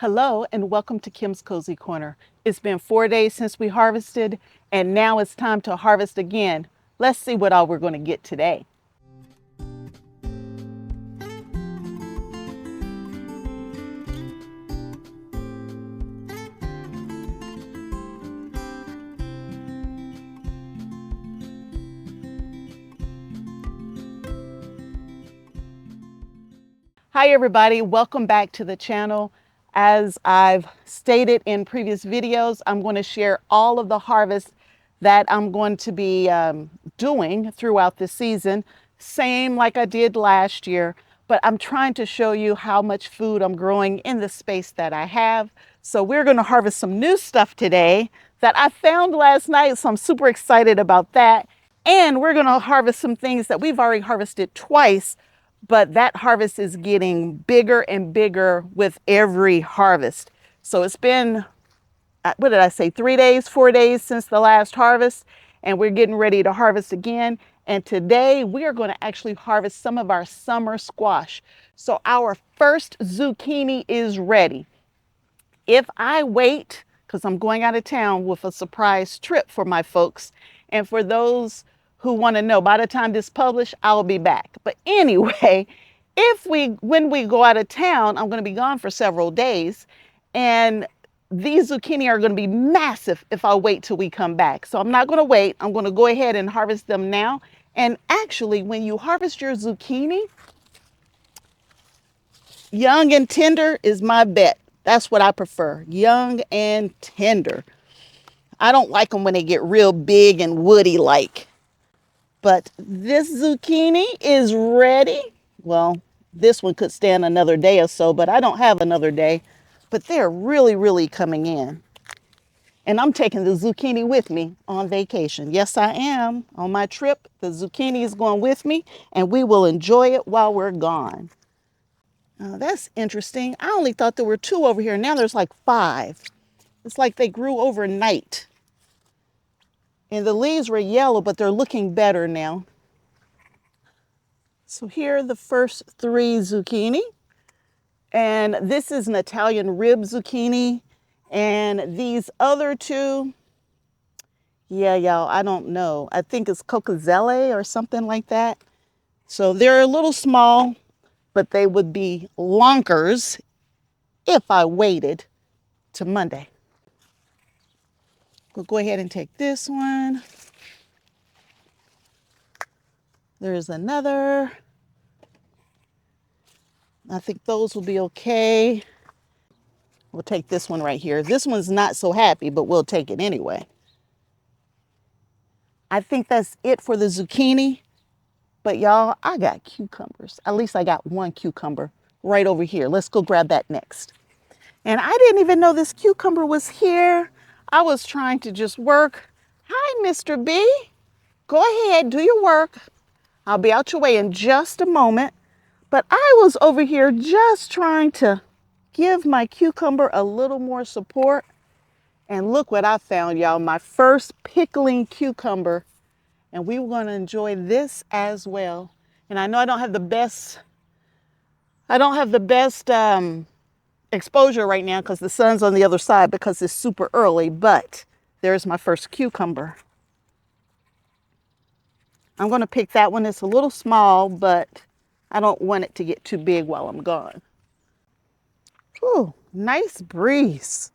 Hello and welcome to Kim's Cozy Corner. It's been 4 days since we harvested and now it's time to harvest again. Let's see what all we're going to get today. Hi everybody, welcome back to the channel. As I've stated in previous videos, I'm going to share all of the harvest that I'm going to be doing throughout the season. Same like I did last year, but I'm trying to show you how much food I'm growing in the space that I have. So we're going to harvest some new stuff today that I found last night, so I'm super excited about that. And we're going to harvest some things that we've already harvested twice, but that harvest is getting bigger and bigger with every harvest. So it's been, what did I say, 3 days, 4 days since the last harvest, and we're getting ready to harvest again. And today we are going to actually harvest some of our summer squash. So our first zucchini is ready. If I wait, because I'm going out of town with a surprise trip for my folks, and for those who want to know, by the time this published, I'll be back. But anyway, when we go out of town, I'm going to be gone for several days, and these zucchini are going to be massive if I wait till we come back. So I'm not going to wait. I'm going to go ahead and harvest them now. And actually, when you harvest your zucchini, young and tender is my bet. That's what I prefer, young and tender. I don't like them when they get real big and woody like. But this zucchini is ready. Well, this one could stand another day or so, but I don't have another day. But they're really, really coming in. And I'm taking the zucchini with me on vacation. Yes, I am. On my trip, the zucchini is going with me, and we will enjoy it while we're gone. That's interesting. I only thought there were 2 over here. Now there's like 5. It's like they grew overnight. And the leaves were yellow, but they're looking better now. So here are the first 3 zucchini. And this is an Italian rib zucchini. And these other 2, yeah, y'all, I don't know. I think it's Coccozelle or something like that. So they're a little small, but they would be lonkers if I waited to Monday. We'll go ahead and take this one. There's another. I think those will be okay. We'll take this one right here. This one's not so happy, but we'll take it anyway. I think that's it for the zucchini. But y'all, I got cucumbers. At least I got 1 cucumber right over here. Let's go grab that next. And I didn't even know this cucumber was here. I was trying to just work. Hi, Mr. B. Go ahead, do your work. I'll be out your way in just a moment. But I was over here just trying to give my cucumber a little more support. And look what I found, y'all. My first pickling cucumber. And we were going to enjoy this as well. And I know I don't have the best exposure right now because the sun's on the other side because it's super early. But there's my first cucumber. I'm going to pick that one. It's a little small, but I don't want it to get too big while I'm gone. Ooh, nice breeze.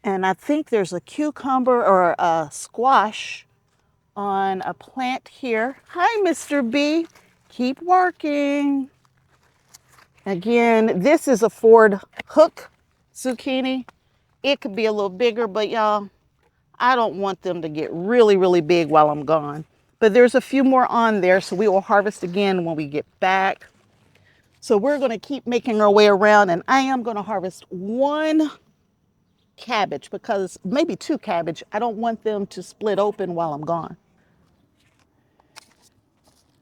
And I think there's a cucumber or a squash on a plant here. Hi, Mr. B. Keep working. Again, this is a Ford Hook zucchini. It could be a little bigger, but y'all, I don't want them to get really, really big while I'm gone. But there's a few more on there, so we will harvest again when we get back. So we're going to keep making our way around, and I am going to harvest 1 cabbage, because maybe 2 cabbage. I don't want them to split open while I'm gone.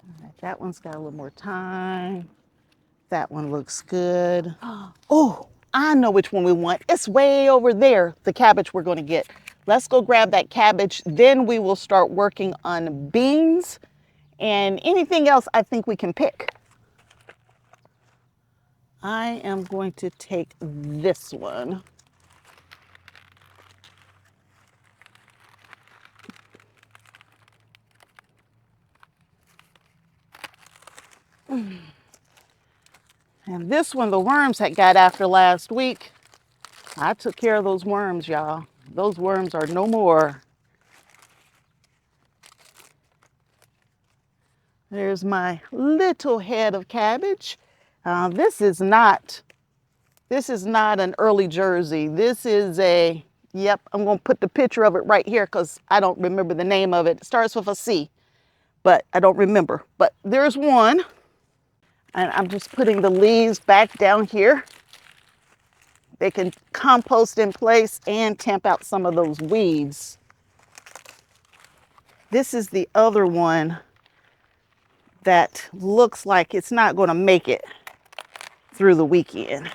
All right, that one's got a little more time. That one looks good. Oh, I know which one we want. It's way over there, the cabbage we're going to get. Let's go grab that cabbage. Then we will start working on beans and anything else I think we can pick. I am going to take this one. And this one, the worms had got after last week. I took care of those worms, y'all. Those worms are no more. There's my little head of cabbage. This is not an early Jersey. This is a, yep, I'm gonna put the picture of it right here because I don't remember the name of it. It starts with a C, but I don't remember. But there's one, and I'm just putting the leaves back down here. They can compost in place and tamp out some of those weeds. This is the other one that looks like it's not gonna make it through the weekend.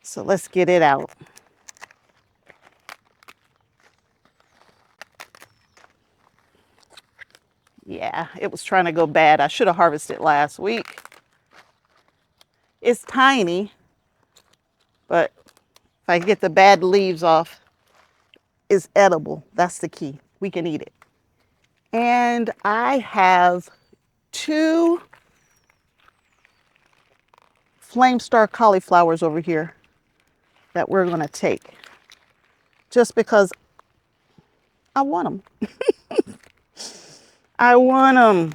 So let's get it out. Yeah, it was trying to go bad. I should have harvested last week. It's tiny, but if I get the bad leaves off, it's edible. That's the key. We can eat it. And I have 2 Flame Star cauliflowers over here that we're gonna take just because I want them. I want them.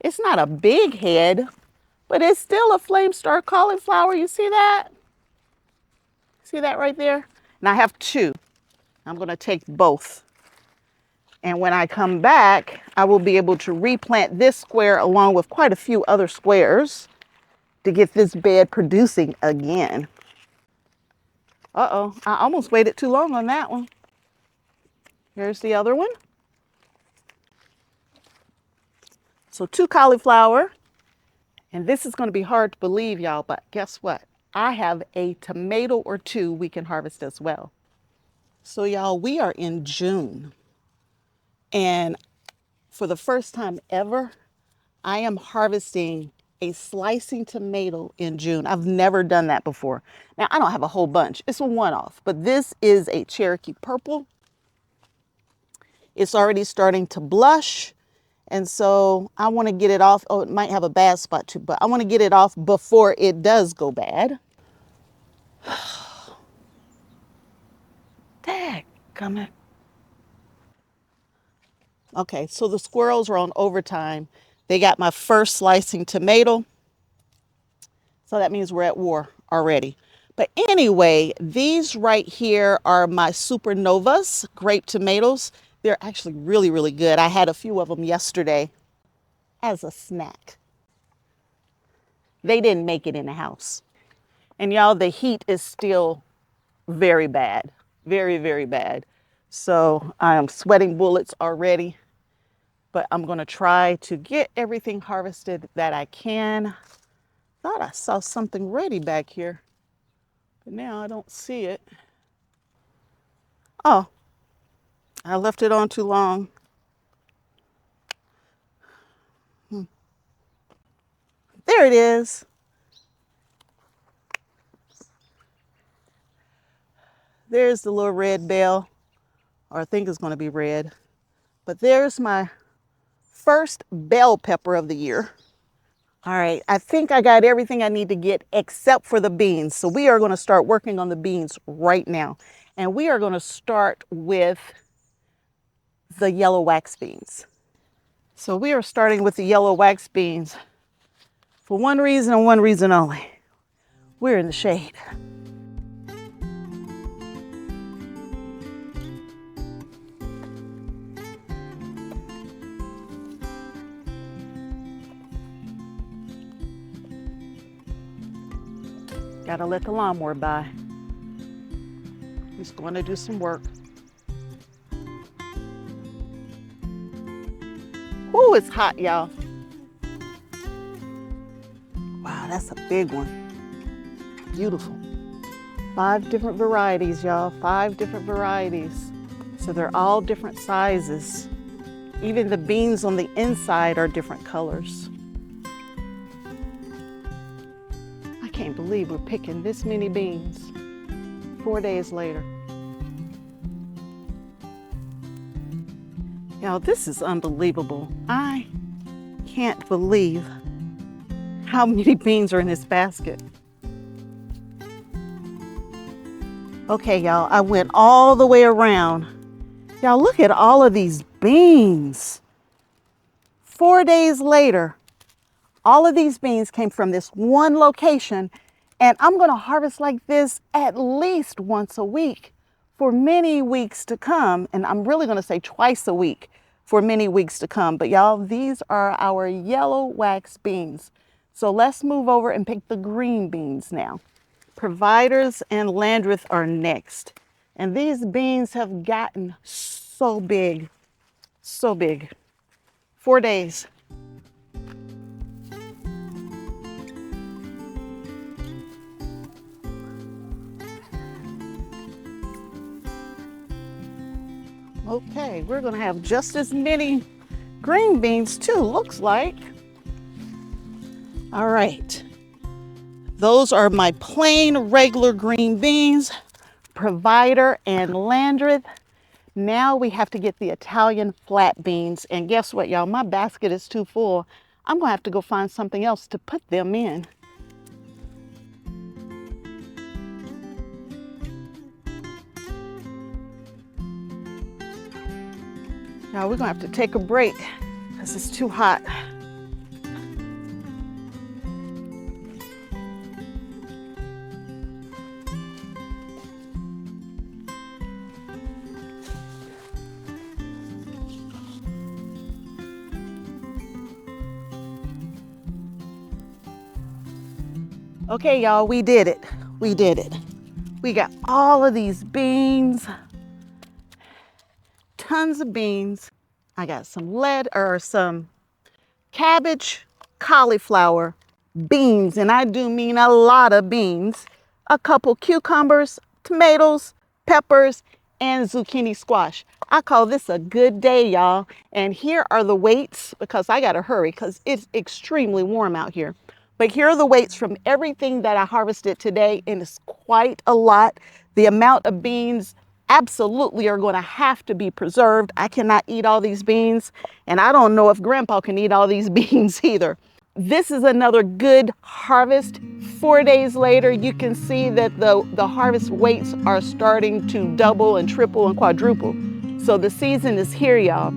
It's not a big head, but it's still a Flame Star cauliflower. You see that? See that right there? And I have 2. I'm going to take both. And when I come back, I will be able to replant this square along with quite a few other squares to get this bed producing again. Uh-oh, I almost waited too long on that one. Here's the other one. So 2 cauliflower, and this is going to be hard to believe, y'all, but guess what? I have a tomato or 2 we can harvest as well. So y'all, we are in June, and for the first time ever, I am harvesting a slicing tomato in June. I've never done that before. Now, I don't have a whole bunch. It's a one-off, but this is a Cherokee Purple. It's already starting to blush. And so I want to get it off. Oh, it might have a bad spot too, but I want to get it off before it does go bad. Dadgummit. Okay, so the squirrels are on overtime. They got my first slicing tomato. So that means we're at war already. But anyway, these right here are my Supernovas grape tomatoes. They're actually really, really good. I had a few of them yesterday as a snack. They didn't make it in the house. And y'all, the heat is still very bad. Very, very bad. So I am sweating bullets already. But I'm going to try to get everything harvested that I can. Thought I saw something ready back here, but now I don't see it. Oh, I left it on too long. There it is. There's the little red bell, or I think it's going to be red. But there's my first bell pepper of the year. All right, I think I got everything I need to get except for the beans. So we are going to start working on the beans right now. And we are going to start with the yellow wax beans. So we are starting with the yellow wax beans for one reason and one reason only. We're in the shade. Gotta let the lawnmower by. He's going to do some work. Ooh, it's hot, y'all. Wow, that's a big one. Beautiful. 5 different varieties, y'all. 5 different varieties. So they're all different sizes. Even the beans on the inside are different colors. believe we're picking this many beans 4 days later. Y'all, this is unbelievable. I can't believe how many beans are in this basket. Okay, y'all, I went all the way around. Y'all, look at all of these beans. 4 days later, all of these beans came from this one location, and I'm gonna harvest like this at least once a week for many weeks to come. And I'm really gonna say twice a week for many weeks to come. But y'all, these are our yellow wax beans. So let's move over and pick the green beans now. Providers and Landreth are next. And these beans have gotten so big, so big. 4 days. Okay, we're gonna have just as many green beans too, looks like. All right, those are my plain regular green beans, Provider and Landreth. Now we have to get the Italian flat beans, and guess what, y'all? My basket is too full. I'm gonna have to go find something else to put them in. Now we're gonna have to take a break because it's too hot. Okay, y'all, we did it. We did it. We got all of these beans, tons of beans. I got some cabbage, cauliflower, beans, and I do mean a lot of beans, a couple cucumbers, tomatoes, peppers, and zucchini squash. I call this a good day, y'all. And here are the weights, because I gotta hurry because it's extremely warm out here. But here are the weights from everything that I harvested today, and it's quite a lot. The amount of beans absolutely are going to have to be preserved. I cannot eat all these beans, and I don't know if Grandpa can eat all these beans either. This is another good harvest. 4 days later, you can see that the harvest weights are starting to double and triple and quadruple. So the season is here, y'all.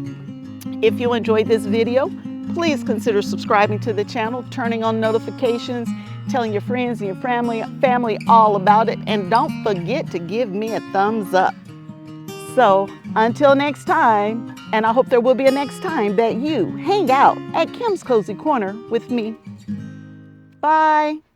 If you enjoyed this video, please consider subscribing to the channel, turning on notifications, telling your friends and your family all about it, and don't forget to give me a thumbs up. So until next time, and I hope there will be a next time that you hang out at Kim's Cozy Corner with me. Bye.